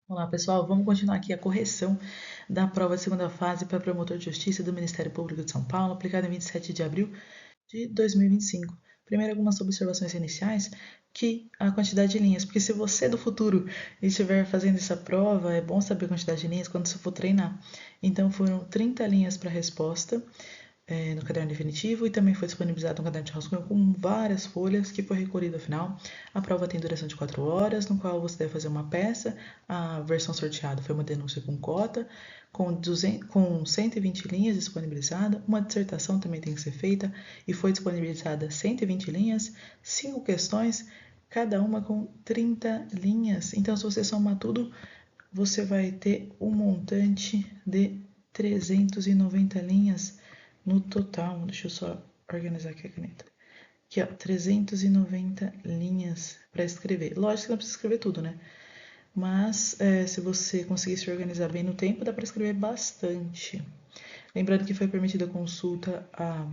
Olá, pessoal. Vamos continuar aqui a correção da prova de segunda fase para promotor de justiça do Ministério Público de São Paulo, aplicada em 27 de abril de 2025. Primeiro, algumas observações iniciais, que a quantidade de linhas, porque se você do futuro estiver fazendo essa prova, é bom saber a quantidade de linhas quando você for treinar. Então, foram 30 linhas para a resposta, no caderno definitivo, e também foi disponibilizado um caderno de rascunho com várias folhas que foi recolhido ao final. A prova tem duração de 4 horas, no qual você deve fazer uma peça. A versão sorteada foi uma denúncia com cota, com 120 linhas disponibilizada. Uma dissertação também tem que ser feita e foi disponibilizada 120 linhas, 5 questões, cada uma com 30 linhas. Então, se você somar tudo, você vai ter um montante de 390 linhas no total. Deixa eu só organizar aqui a caneta. Aqui, ó, 390 linhas para escrever. Lógico que não precisa escrever tudo, né? Mas se você conseguir se organizar bem no tempo, dá para escrever bastante. Lembrando que foi permitida a consulta à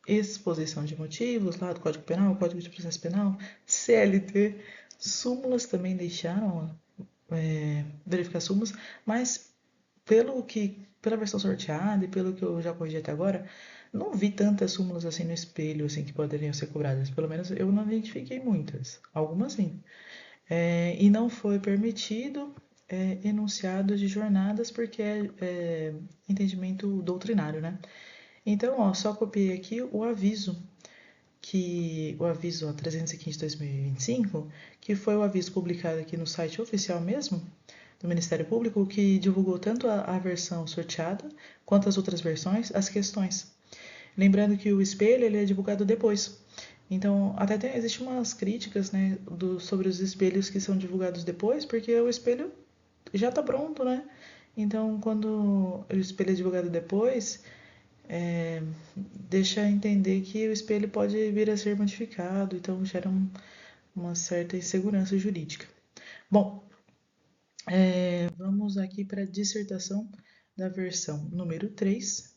exposição de motivos lá do Código Penal, Código de Processo Penal, CLT, súmulas também deixaram verificar súmulas, mas pela versão sorteada e pelo que eu já corrigi até agora, não vi tantas súmulas assim no espelho assim que poderiam ser cobradas. Pelo menos eu não identifiquei muitas. Algumas sim. E não foi permitido enunciado de jornadas porque é entendimento doutrinário, né? Então, ó, só copiei aqui o aviso o aviso 315/2025, que foi o aviso publicado aqui no site oficial mesmo do Ministério Público, que divulgou tanto a versão sorteada quanto as outras versões, as questões. Lembrando que o espelho ele é divulgado depois. Então, existe umas críticas, né, sobre os espelhos que são divulgados depois, porque o espelho já está pronto, né? Então, quando o espelho é divulgado depois, deixa entender que o espelho pode vir a ser modificado, então gera uma certa insegurança jurídica. Bom, vamos aqui para a dissertação da versão número 3,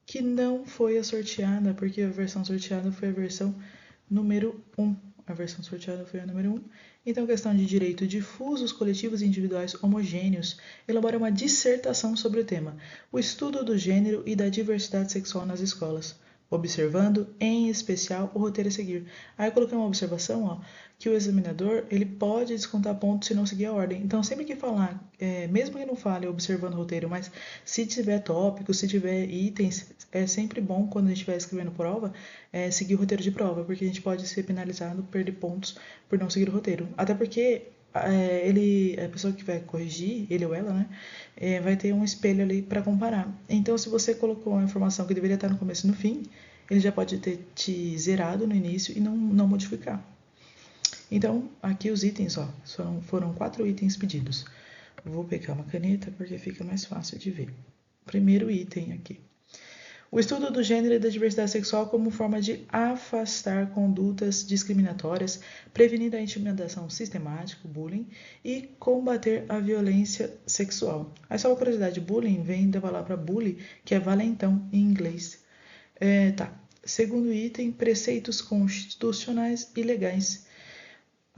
que não foi a sorteada, porque a versão sorteada foi a versão número 1. A versão sorteada foi a número 1. Então, questão de direito difusos, coletivos e individuais homogêneos, elabora uma dissertação sobre o tema: o estudo do gênero e da diversidade sexual nas escolas, observando, em especial, o roteiro a seguir. Aí eu coloquei uma observação, ó, que o examinador ele pode descontar pontos se não seguir a ordem. Então, sempre que falar, mesmo que não fale observando o roteiro, mas se tiver tópicos, se tiver itens, é sempre bom, quando a gente estiver escrevendo prova, seguir o roteiro de prova, porque a gente pode ser penalizado, perder pontos por não seguir o roteiro. Até porque a pessoa que vai corrigir, ele ou ela, né, vai ter um espelho ali para comparar. Então, se você colocou uma informação que deveria estar no começo e no fim, ele já pode ter te zerado no início e não modificar. Então, aqui os itens, ó, foram 4 itens pedidos. Vou pegar uma caneta porque fica mais fácil de ver. Primeiro item aqui. O estudo do gênero e da diversidade sexual como forma de afastar condutas discriminatórias, prevenir a intimidação sistemática, o bullying, e combater a violência sexual. Aí só uma curiosidade, bullying vem da palavra bully, que é valentão em inglês. Tá. Segundo item, preceitos constitucionais e legais.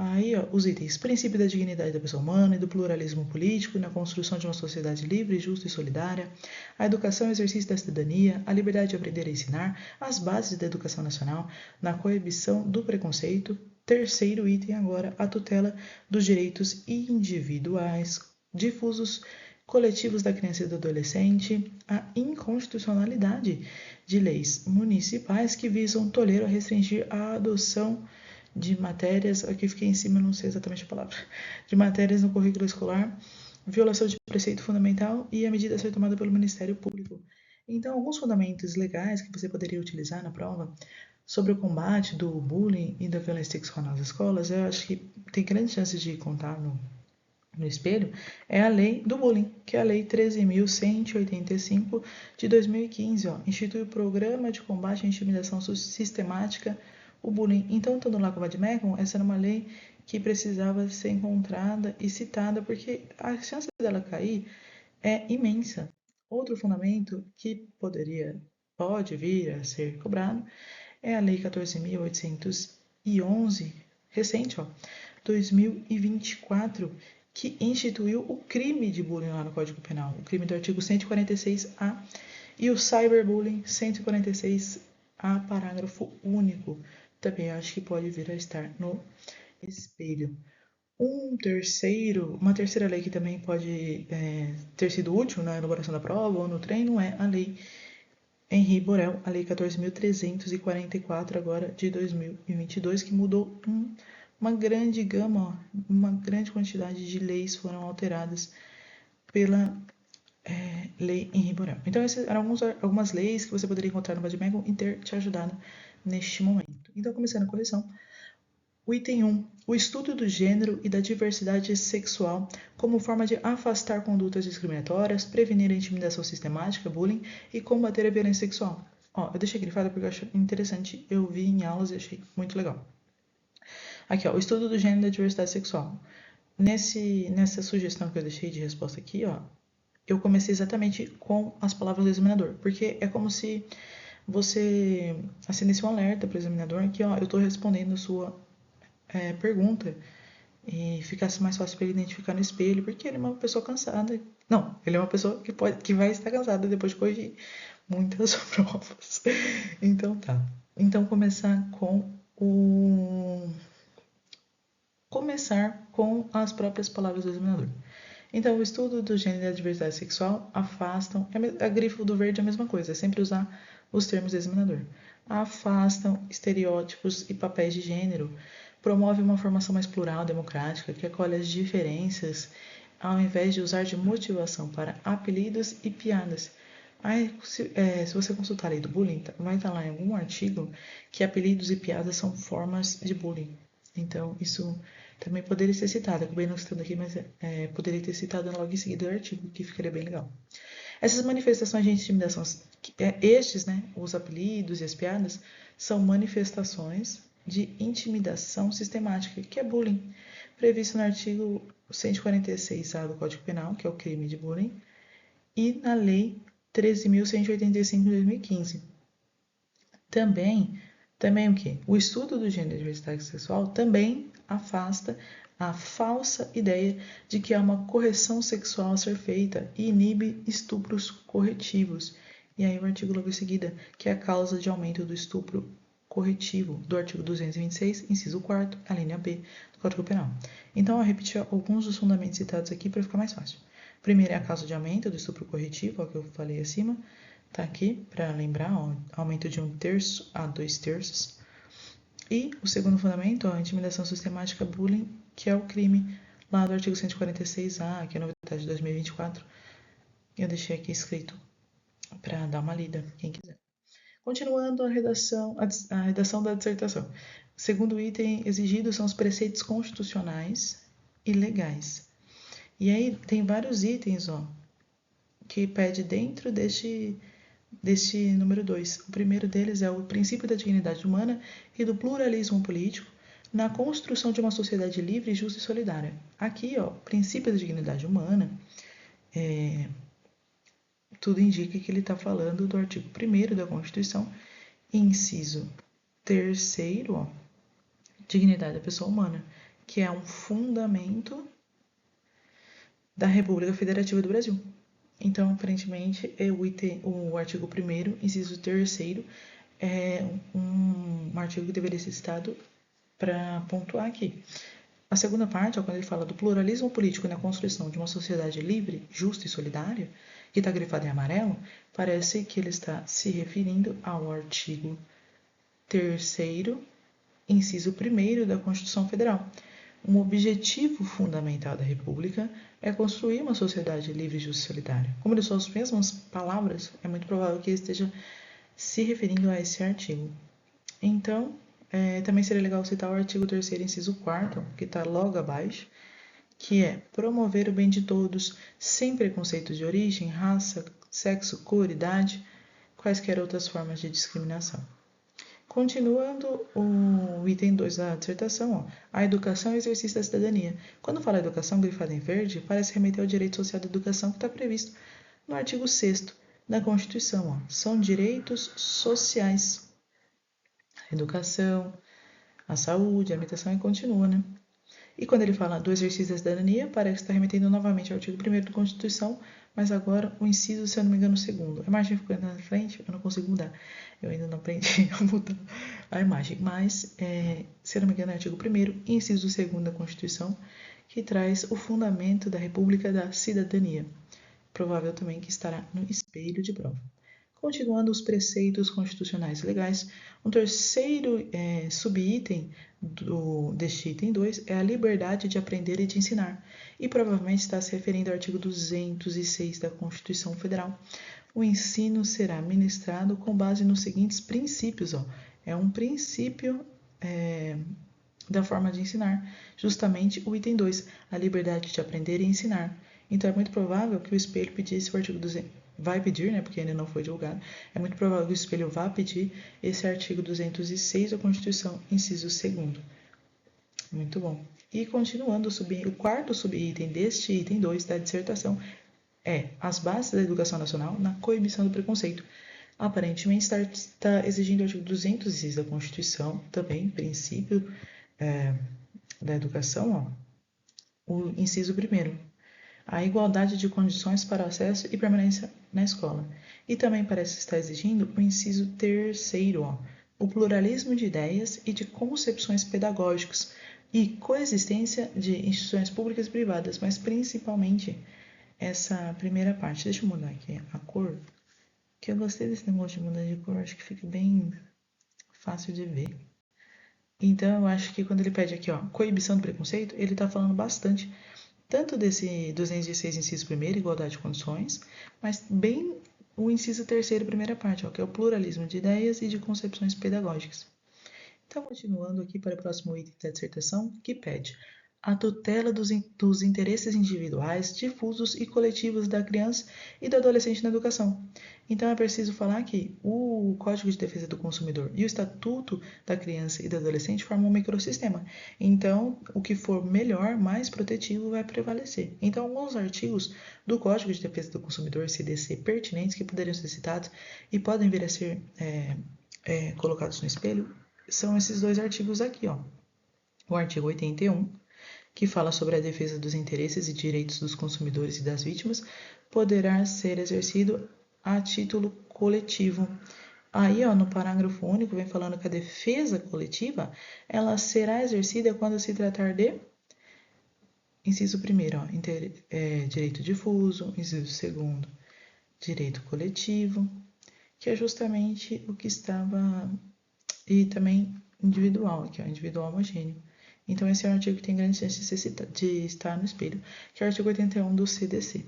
Aí, ó, os itens: princípio da dignidade da pessoa humana e do pluralismo político na construção de uma sociedade livre, justa e solidária, a educação e exercício da cidadania, a liberdade de aprender e ensinar, as bases da educação nacional, na coibição do preconceito. Terceiro item agora, a tutela dos direitos individuais, difusos, coletivos da criança e do adolescente, a inconstitucionalidade de leis municipais que visam tolerar ou restringir a adoção de matérias, aqui fiquei em cima, não sei exatamente a palavra, de matérias no currículo escolar, violação de preceito fundamental e a medida a ser tomada pelo Ministério Público. Então, alguns fundamentos legais que você poderia utilizar na prova sobre o combate do bullying e da violência sexual nas escolas, eu acho que tem grandes chances de contar no espelho, é a lei do bullying, que é a lei 13.185 de 2015, ó, institui o programa de combate à intimidação sistemática, o bullying. Então, estando lá com o Vademecum, essa era uma lei que precisava ser encontrada e citada, porque a chance dela cair é imensa. Outro fundamento que pode vir a ser cobrado é a lei 14.811, recente, ó, 2024, que instituiu o crime de bullying lá no Código Penal, o crime do artigo 146-A e o cyberbullying 146-A, parágrafo único. Também acho que pode vir a estar no espelho. Uma terceira lei que também pode ter sido útil na elaboração da prova ou no treino é a Lei Henri Borel, a Lei 14.344, agora de 2022, que mudou uma grande gama, uma grande quantidade de leis foram alteradas pela Lei Henri Borel. Então, essas eram algumas leis que você poderia encontrar no Bademecum e ter te ajudado neste momento. Então, começando a correção. O item 1. O estudo do gênero e da diversidade sexual como forma de afastar condutas discriminatórias, prevenir a intimidação sistemática, bullying e combater a violência sexual. Eu deixei grifado porque eu acho interessante, eu vi em aulas e achei muito legal. Aqui, o estudo do gênero e da diversidade sexual. Nessa sugestão que eu deixei de resposta aqui, eu comecei exatamente com as palavras do examinador, porque é como se você acendesse um alerta para o examinador que, eu estou respondendo a sua pergunta e ficasse mais fácil para ele identificar no espelho, porque ele é uma pessoa cansada. Não, ele é uma pessoa que vai estar cansada depois de corrigir muitas provas. Então tá. Então começar com as próprias palavras do examinador. Então, o estudo do gênero e da diversidade sexual afastam. A grifo do verde é a mesma coisa, é sempre usar os termos do examinador. Afastam estereótipos e papéis de gênero, promove uma formação mais plural, democrática, que acolhe as diferenças, ao invés de usar de motivação para apelidos e piadas. Aí, se você consultar a lei do bullying, vai estar lá em algum artigo que apelidos e piadas são formas de bullying. Então, isso também poderia ser citado. Acabei não citando aqui, mas poderia ter citado logo em seguida o artigo, que ficaria bem legal. Essas manifestações de intimidação, os apelidos e as piadas, são manifestações de intimidação sistemática, que é bullying, previsto no artigo 146A do Código Penal, que é o crime de bullying, e na Lei 13.185 de 2015. Também o quê? O estudo do gênero e diversidade sexual também afasta a falsa ideia de que há uma correção sexual a ser feita e inibe estupros corretivos. E aí o artigo logo em seguida, que é a causa de aumento do estupro corretivo do artigo 226, inciso 4º, a linha B do Código Penal. Então, eu repeti alguns dos fundamentos citados aqui para ficar mais fácil. Primeiro é a causa de aumento do estupro corretivo, que eu falei acima. Tá aqui para lembrar, aumento de 1/3 a 2/3. E o segundo fundamento, a intimidação sistemática bullying, que é o crime lá do artigo 146A, que é a novidade de 2024. Eu deixei aqui escrito para dar uma lida, quem quiser. Continuando a redação da dissertação. O segundo item exigido são os preceitos constitucionais e legais. E aí tem vários itens, que pede dentro deste número 2. O primeiro deles é o princípio da dignidade humana e do pluralismo político na construção de uma sociedade livre, justa e solidária. Aqui, princípio da dignidade humana, tudo indica que ele está falando do artigo 1º da Constituição, inciso 3º, dignidade da pessoa humana, que é um fundamento da República Federativa do Brasil. Então, aparentemente, o artigo 1º, inciso 3º, é um artigo que deveria ser citado para pontuar aqui. A segunda parte, quando ele fala do pluralismo político na construção de uma sociedade livre, justa e solidária, que está grifado em amarelo, parece que ele está se referindo ao artigo 3º, inciso 1º da Constituição Federal. Um objetivo fundamental da República é construir uma sociedade livre, justa e solidária. Como ele usou as mesmas palavras, é muito provável que ele esteja se referindo a esse artigo. Então, também seria legal citar o artigo 3º, inciso 4º, que está logo abaixo, que é promover o bem de todos, sem preconceitos de origem, raça, sexo, cor, idade, quaisquer outras formas de discriminação. Continuando o item 2 da dissertação, a educação e o exercício da cidadania. Quando fala educação grifada em verde, parece remeter ao direito social da educação que está previsto no artigo 6º da Constituição. São direitos sociais. A educação, a saúde, a alimentação e continua, né? E quando ele fala do exercício da cidadania, parece que está remetendo novamente ao artigo 1º da Constituição, mas agora o inciso, se eu não me engano, o 2º. A imagem ficou na frente, eu não consigo mudar. Eu ainda não aprendi a mudar a imagem. Mas, se eu não me engano, é o artigo 1º, inciso 2º da Constituição, que traz o fundamento da República da Cidadania. Provável também que estará no espelho de prova. Continuando os preceitos constitucionais legais, um terceiro subitem deste item 2 é a liberdade de aprender e de ensinar, e provavelmente está se referindo ao artigo 206 da Constituição Federal. O ensino será ministrado com base nos seguintes princípios. É um princípio da forma de ensinar, justamente o item 2, a liberdade de aprender e ensinar. Então, é muito provável que o espelho pedisse o artigo 200. Vai pedir, né, porque ainda não foi divulgado, é muito provável que o espelho vá pedir esse artigo 206 da Constituição, inciso 2º. Muito bom. E continuando, o quarto subitem deste item 2 da dissertação é as bases da educação nacional na coibição do preconceito. Aparentemente está exigindo o artigo 206 da Constituição, também, princípio da educação, o inciso 1º. A igualdade de condições para acesso e permanência na escola. E também parece estar exigindo o inciso 3º, o pluralismo de ideias e de concepções pedagógicas e coexistência de instituições públicas e privadas, mas principalmente essa primeira parte. Deixa eu mudar aqui a cor, que eu gostei desse negócio de mudar de cor, acho que fica bem fácil de ver. Então, eu acho que quando ele pede aqui, coibição do preconceito, ele está falando bastante tanto desse 206 inciso 1º, igualdade de condições, mas bem o inciso 3º, primeira parte, que é o pluralismo de ideias e de concepções pedagógicas. Então, continuando aqui para o próximo item da dissertação, que pede a tutela dos interesses individuais, difusos e coletivos da criança e do adolescente na educação. Então, é preciso falar que o Código de Defesa do Consumidor e o Estatuto da Criança e do Adolescente formam um microsistema. Então, o que for melhor, mais protetivo, vai prevalecer. Então, alguns artigos do Código de Defesa do Consumidor, CDC, pertinentes, que poderiam ser citados e podem vir a ser colocados no espelho, são esses dois artigos aqui, O artigo 81, que fala sobre a defesa dos interesses e direitos dos consumidores e das vítimas, poderá ser exercido a título coletivo. Aí, no parágrafo único, vem falando que a defesa coletiva, ela será exercida quando se tratar de inciso 1º, direito difuso, inciso 2º, direito coletivo, que é justamente o que estava, e também individual, aqui, individual homogêneo. Então, esse é um artigo que tem grande chance de estar no espelho, que é o artigo 81 do CDC.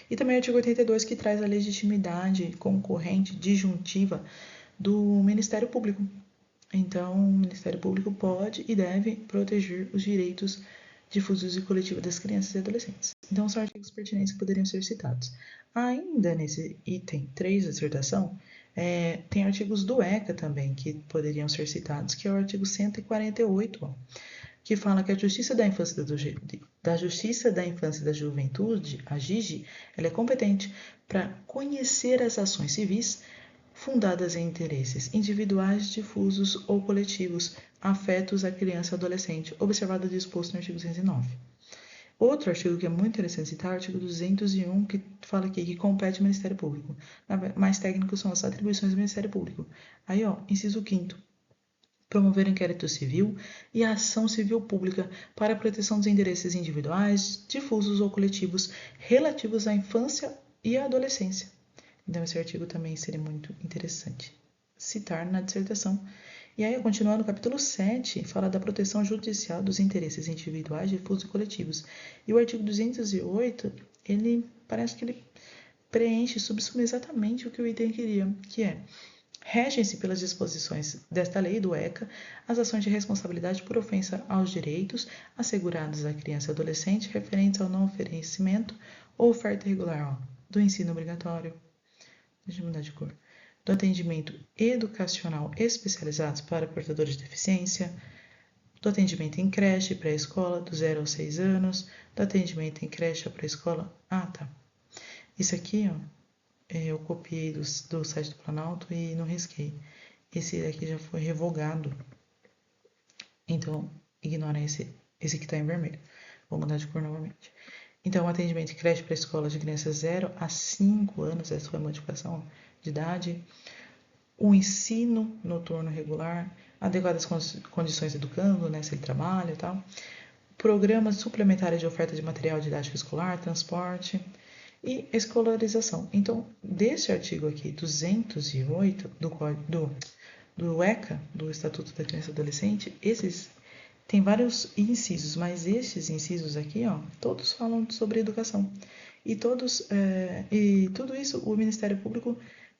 E também o artigo 82, que traz a legitimidade concorrente disjuntiva do Ministério Público. Então, o Ministério Público pode e deve proteger os direitos difusos e coletivos das crianças e adolescentes. Então, são artigos pertinentes que poderiam ser citados. Ainda nesse item 3 da dissertação, tem artigos do ECA também que poderiam ser citados, que é o artigo 148, que fala que a Justiça da Infância e da Juventude, a JIJE, ela é competente para conhecer as ações civis fundadas em interesses individuais, difusos ou coletivos afetos à criança e adolescente, observado o disposto no artigo 209. Outro artigo que é muito interessante citar é o artigo 201, que fala aqui que compete ao Ministério Público. Mais técnicos são as atribuições do Ministério Público. Aí, inciso 5º. Promover o inquérito civil e a ação civil pública para a proteção dos interesses individuais, difusos ou coletivos relativos à infância e à adolescência. Então, esse artigo também seria muito interessante citar na dissertação. E aí, continuando, o capítulo 7 fala da proteção judicial dos interesses individuais, difusos e coletivos. E o artigo 208, ele parece que ele preenche, subsume exatamente o que o item queria, que é: regem-se pelas disposições desta lei do ECA as ações de responsabilidade por ofensa aos direitos assegurados à criança e adolescente referentes ao não oferecimento ou oferta irregular do ensino obrigatório, deixa eu mudar de cor, do atendimento educacional especializado para portadores de deficiência, do atendimento em creche pré-escola do 0 aos 6 anos, do atendimento em creche pré-escola. Isso aqui, eu copiei do site do Planalto e não risquei. Esse daqui já foi revogado. Então, ignora esse Esse aqui está em vermelho. Vou mudar de cor novamente. Então, atendimento em creche para escolas de crianças 0 a 5 anos, essa foi a modificação de idade. O ensino noturno regular, adequadas condições educando, né, se ele trabalha e tal. Programas suplementares de oferta de material didático escolar, transporte e escolarização. Então, desse artigo aqui, 208 do ECA, do Estatuto da Criança e Adolescente, esses tem vários incisos, mas esses incisos aqui, ó, todos falam sobre educação. E tudo isso o Ministério Público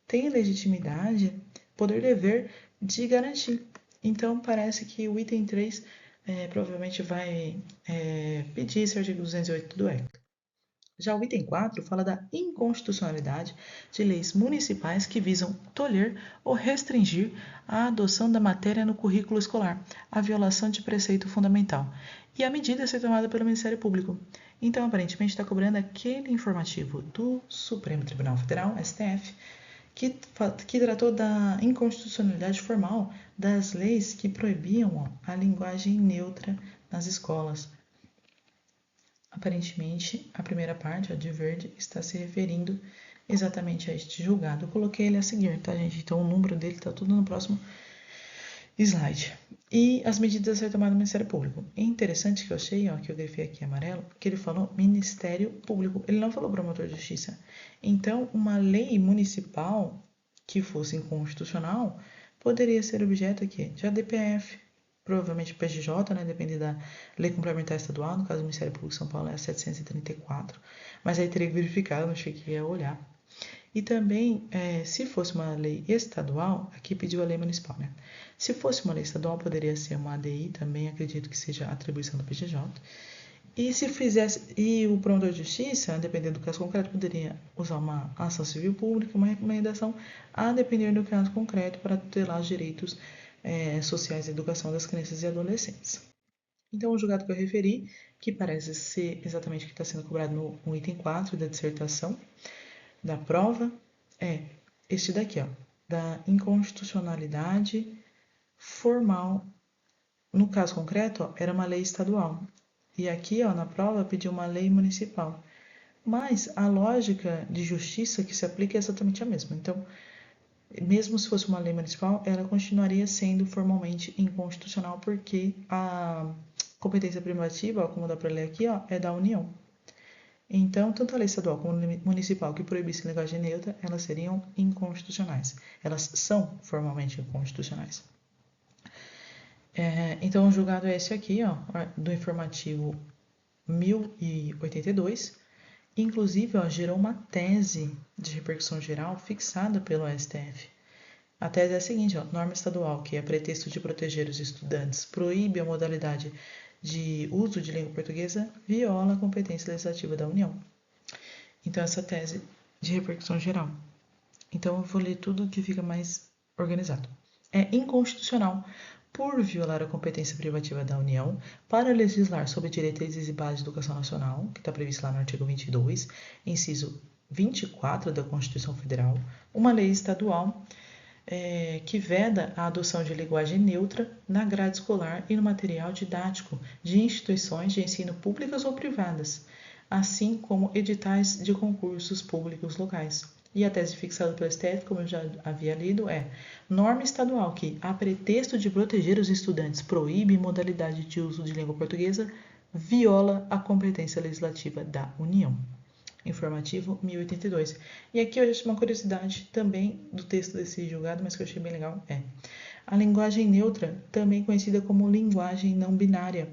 tem legitimidade, poder dever de garantir. Então, parece que o item 3 provavelmente vai pedir esse artigo 208 do ECA. Já o item 4 fala da inconstitucionalidade de leis municipais que visam tolher ou restringir a adoção da matéria no currículo escolar, a violação de preceito fundamental, e a medida a ser tomada pelo Ministério Público. Então, aparentemente, está cobrando aquele informativo do Supremo Tribunal Federal, STF, que tratou da inconstitucionalidade formal das leis que proibiam a linguagem neutra nas escolas. Aparentemente, a primeira parte, a de verde, está se referindo exatamente a este julgado. Eu coloquei ele a seguir, tá, gente? Então, o número dele está tudo no próximo slide. E as medidas a ser tomadas no Ministério Público. É interessante que eu achei, ó, que eu grifei aqui amarelo, que ele falou Ministério Público. Ele não falou promotor de justiça. Então, uma lei municipal que fosse inconstitucional poderia ser objeto aqui de ADPF, provavelmente PGJ, né, depende da lei complementar estadual, no caso do Ministério Público de São Paulo é a 734, mas aí teria que verificar, eu não cheguei a olhar. E também, se fosse uma lei estadual, aqui pediu a lei municipal, né? Se fosse uma lei estadual, poderia ser uma ADI, também acredito que seja atribuição do PGJ. E se fizesse, e o promotor de justiça, dependendo do caso concreto, poderia usar uma ação civil pública, uma recomendação, a depender do caso concreto, para tutelar os direitos sociais e educação das crianças e adolescentes. Então, o julgado que eu referi, que parece ser exatamente o que está sendo cobrado no item 4 da dissertação da prova, é este daqui, ó, da inconstitucionalidade formal. No caso concreto, ó, era uma lei estadual. E aqui, ó, na prova, pediu uma lei municipal. Mas a lógica de justiça que se aplica é exatamente a mesma. Então, mesmo se fosse uma lei municipal, ela continuaria sendo formalmente inconstitucional, porque a competência privativa, ó, como dá para ler aqui, ó, é da União. Então, tanto a lei estadual como a municipal que proibissem linguagem neutra, elas seriam inconstitucionais. Elas são formalmente inconstitucionais. Então, o julgado é esse aqui, ó, do informativo 1082. Inclusive, ó, gerou uma tese de repercussão geral fixada pelo STF. A tese é a seguinte, ó, norma estadual que, a pretexto de proteger os estudantes, proíbe a modalidade de uso de língua portuguesa, viola a competência legislativa da União. Então, essa tese de repercussão geral. Então, eu vou ler tudo que fica mais organizado. É inconstitucional por violar a competência privativa da União para legislar sobre diretrizes e bases de educação nacional, que está previsto lá no artigo 22, inciso 24 da Constituição Federal, uma lei estadual que veda a adoção de linguagem neutra na grade escolar e no material didático de instituições de ensino públicas ou privadas, assim como editais de concursos públicos locais. E a tese fixada pelo STF, como eu já havia lido, é norma estadual que, a pretexto de proteger os estudantes, proíbe modalidade de uso de língua portuguesa, viola a competência legislativa da União. Informativo 1082. E aqui eu já tinha uma curiosidade também do texto desse julgado, mas que eu achei bem legal, a linguagem neutra, também conhecida como linguagem não binária,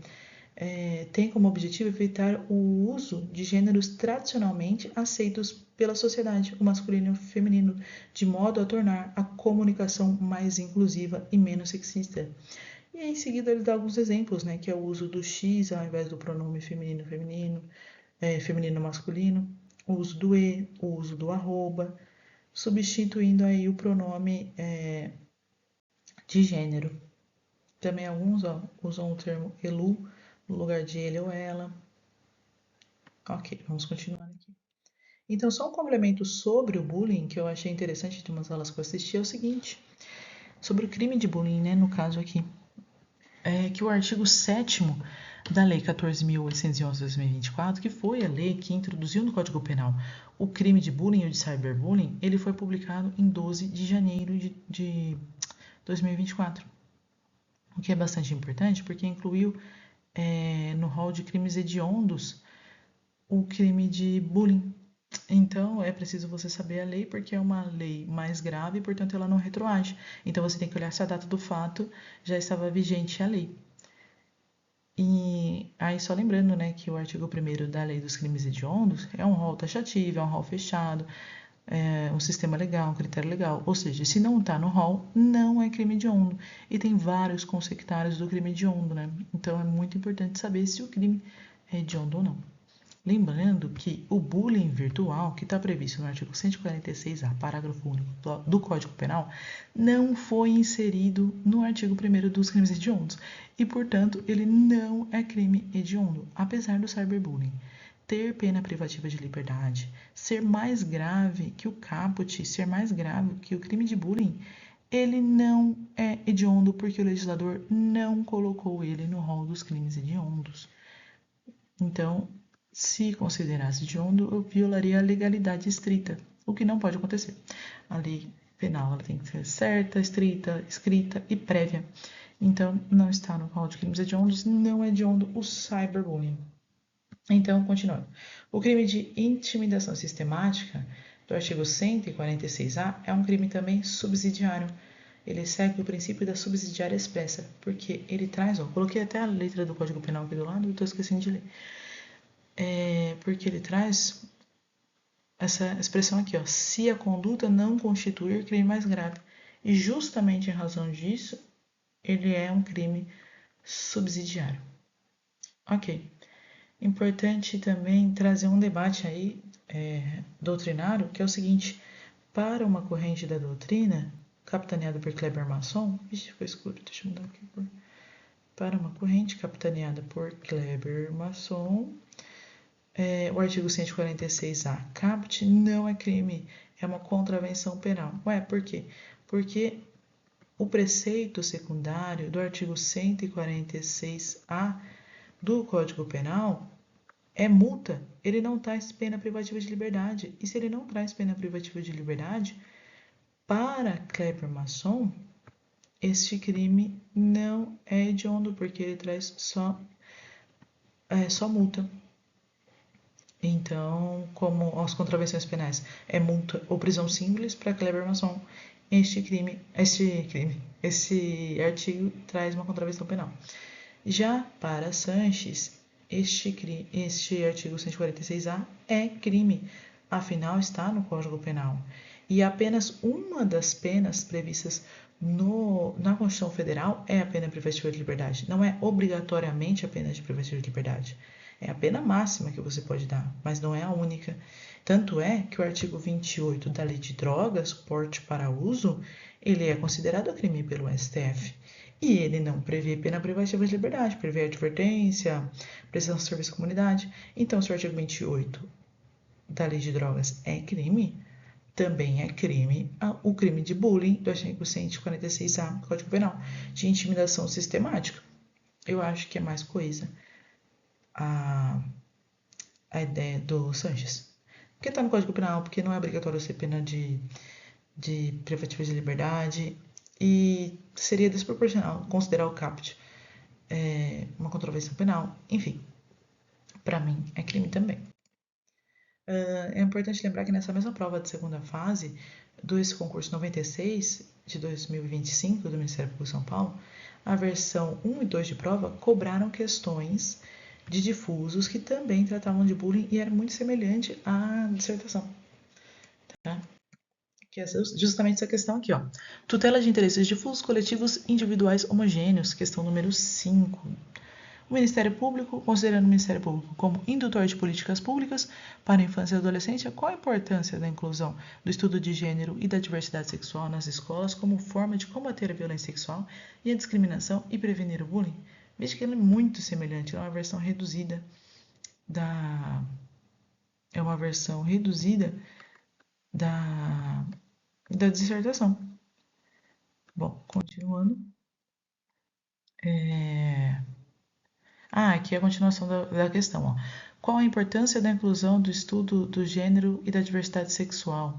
tem como objetivo evitar o uso de gêneros tradicionalmente aceitos pela sociedade, o masculino e o feminino, de modo a tornar a comunicação mais inclusiva e menos sexista. E aí, em seguida ele dá alguns exemplos, né, que é o uso do X ao invés do pronome feminino feminino masculino, o uso do e, o uso do arroba, substituindo aí o pronome de gênero. Também alguns usam o termo elu no lugar de ele ou ela. Ok, vamos continuar aqui. Então, só um complemento sobre o bullying, que eu achei interessante de umas aulas que eu assisti, é o seguinte, sobre o crime de bullying, né, no caso aqui, que o artigo 7º da Lei 14.811 de 2024, que foi a lei que introduziu no Código Penal o crime de bullying e o de cyberbullying. Ele foi publicado em 12 de janeiro de 2024, o que é bastante importante porque incluiu no rol de crimes hediondos o crime de bullying. Então, é preciso você saber a lei, porque é uma lei mais grave e, portanto, ela não retroage. Então, você tem que olhar se a data do fato já estava vigente a lei. E aí, só lembrando, né, que o artigo 1º da Lei dos Crimes Hediondos é um rol taxativo, é um rol fechado, é um sistema legal, um critério legal. Ou seja, se não está no rol, não é crime hediondo. E tem vários consectários do crime hediondo, né? Então, é muito importante saber se o crime é hediondo ou não. Lembrando que o bullying virtual, que está previsto no artigo 146A, parágrafo único do Código Penal, não foi inserido no artigo 1º dos crimes hediondos e, portanto, ele não é crime hediondo, apesar do cyberbullying ter pena privativa de liberdade, ser mais grave que o caput, ser mais grave que o crime de bullying. Ele não é hediondo porque o legislador não colocou ele no rol dos crimes hediondos. Então, se considerasse hediondo, eu violaria a legalidade estrita, o que não pode acontecer. A lei penal ela tem que ser certa, estrita, escrita e prévia. Então, não está no rol de crimes hediondos, não é hediondo o cyberbullying. Então, continuando. O crime de intimidação sistemática, do artigo 146A, é um crime também subsidiário. Ele segue o princípio da subsidiária expressa, porque ele traz, coloquei até a letra do Código Penal aqui do lado e estou esquecendo de ler. Porque ele traz essa expressão aqui, se a conduta não constituir crime mais grave. E justamente em razão disso, ele é um crime subsidiário. Ok. Importante também trazer um debate aí doutrinário, que é o seguinte: para uma corrente da doutrina, capitaneada por Kleber Masson, ficou escuro, deixa eu mudar aqui. Para uma corrente capitaneada por Kleber Masson, o artigo 146A, caput não é crime, é uma contravenção penal. Ué, por quê? Porque o preceito secundário do artigo 146A do Código Penal é multa, ele não traz pena privativa de liberdade. E se ele não traz pena privativa de liberdade, para Kleber Masson, este crime não é hediondo, porque ele traz só multa. Então, como as contravenções penais é multa ou prisão simples, para Kleber Masson, esse artigo traz uma contravenção penal. Já para Sanches, este artigo 146A é crime, afinal está no Código Penal. E apenas uma das penas previstas na Constituição Federal é a pena privativa de liberdade. Não é obrigatoriamente a pena de privativa de liberdade. É a pena máxima que você pode dar, mas não é a única. Tanto é que o artigo 28 da Lei de Drogas, porte para uso, ele é considerado crime pelo STF. E ele não prevê pena privativa de liberdade, prevê advertência, prestação de serviço à comunidade. Então, se o artigo 28 da Lei de Drogas é crime, também é crime o crime de bullying do artigo 146A do Código Penal, de intimidação sistemática. Eu acho que é mais coisa a ideia do Sanches. Porque está no Código Penal, porque não é obrigatório ser pena de privativa de liberdade e seria desproporcional considerar o caput uma contravenção penal. Enfim, para mim é crime também. É importante lembrar que nessa mesma prova de segunda fase desse concurso 96 de 2025 do Ministério Público de São Paulo, a versão 1 e 2 de prova cobraram questões de difusos que também tratavam de bullying e era muito semelhante à dissertação. Tá? Que é justamente essa questão aqui, tutela de interesses difusos coletivos individuais homogêneos, questão número 5. O Ministério Público, considerando o Ministério Público como indutor de políticas públicas para a infância e adolescência, qual a importância da inclusão do estudo de gênero e da diversidade sexual nas escolas como forma de combater a violência sexual e a discriminação e prevenir o bullying? Veja que ela é muito semelhante, é uma versão reduzida da dissertação. Bom, continuando. Aqui é a continuação da questão, ó. Qual a importância da inclusão do estudo do gênero e da diversidade sexual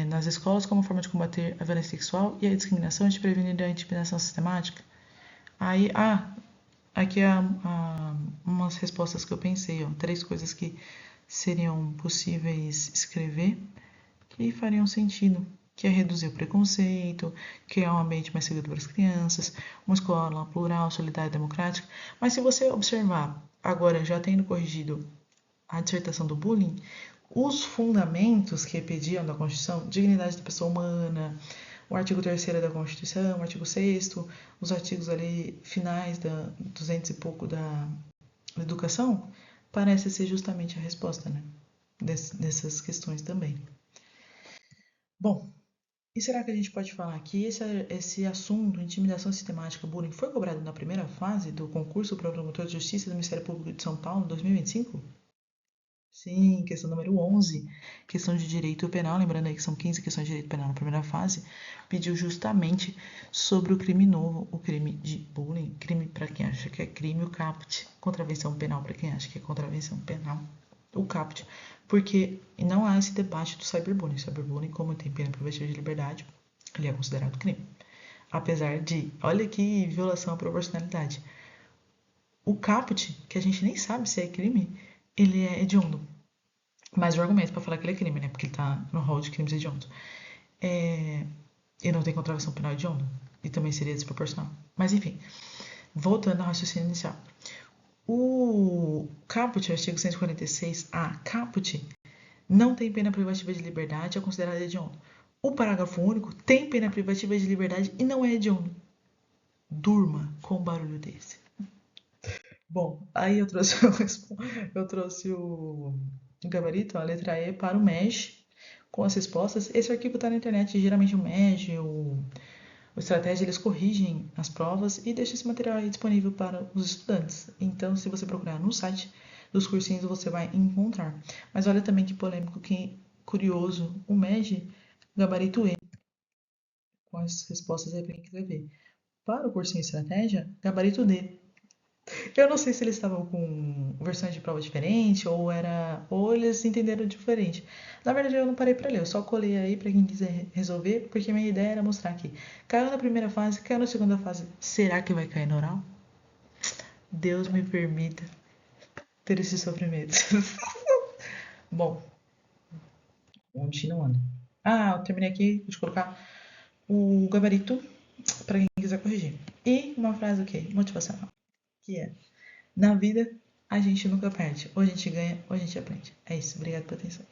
nas escolas como forma de combater a violência sexual e a discriminação e de prevenir a intimidação sistemática? Aí, aqui umas respostas que eu pensei, ó, 3 coisas que seriam possíveis escrever que fariam sentido, que é reduzir o preconceito, criar um ambiente mais seguro para as crianças, uma escola plural, solidária e democrática. Mas se você observar, agora já tendo corrigido a dissertação do bullying, os fundamentos que pediam da Constituição, dignidade da pessoa humana, o artigo 3º da Constituição, o artigo 6º, os artigos ali finais da 200 e pouco da educação, parece ser justamente a resposta, né? Dessas questões também. Bom, e será que a gente pode falar que esse assunto, intimidação sistemática, bullying, foi cobrado na primeira fase do concurso para promotor de justiça do Ministério Público de São Paulo, 2025? Sim, questão número 11, questão de direito penal, lembrando aí que são 15 questões de direito penal na primeira fase, pediu justamente sobre o crime novo, o crime de bullying, crime para quem acha que é crime, o CAPT, contravenção penal para quem acha que é contravenção penal, o CAPT, porque não há esse debate do cyberbullying. Cyberbullying, como tem pena privativa de liberdade, ele é considerado crime. Apesar de, olha que violação à proporcionalidade. O CAPT, que a gente nem sabe se é crime, ele é hediondo. Mais um argumento para falar que ele é crime, né? Porque ele tá no rol de crimes hediondos. E não tem contravenção penal hedionda. E também seria desproporcional. Mas enfim, voltando ao raciocínio inicial. O caput, artigo 146A, caput, não tem pena privativa de liberdade, é considerado hediondo. O parágrafo único tem pena privativa de liberdade e não é hediondo. Durma com um barulho desse. Bom, aí eu trouxe o gabarito, a letra E, para o MES, com as respostas. Esse arquivo está na internet, geralmente o MES, o Estratégia, eles corrigem as provas e deixam esse material aí disponível para os estudantes. Então, se você procurar no site dos cursinhos, você vai encontrar. Mas olha também que polêmico, que curioso, o MEG, gabarito E, com as respostas aí para quem quiser ver. Para o cursinho Estratégia, gabarito D. Eu não sei se eles estavam com versões de prova diferente ou eles entenderam diferente. Na verdade, eu não parei para ler, eu só colei aí para quem quiser resolver, porque minha ideia era mostrar que caiu na primeira fase, caiu na segunda fase. Será que vai cair no oral? Deus me permita ter esse sofrimento. Bom, continuando. Eu terminei aqui de colocar o gabarito para quem quiser corrigir. E uma frase o quê? Motivacional. Que é: na vida, a gente nunca perde. Ou a gente ganha, ou a gente aprende. É isso. Obrigado pela atenção.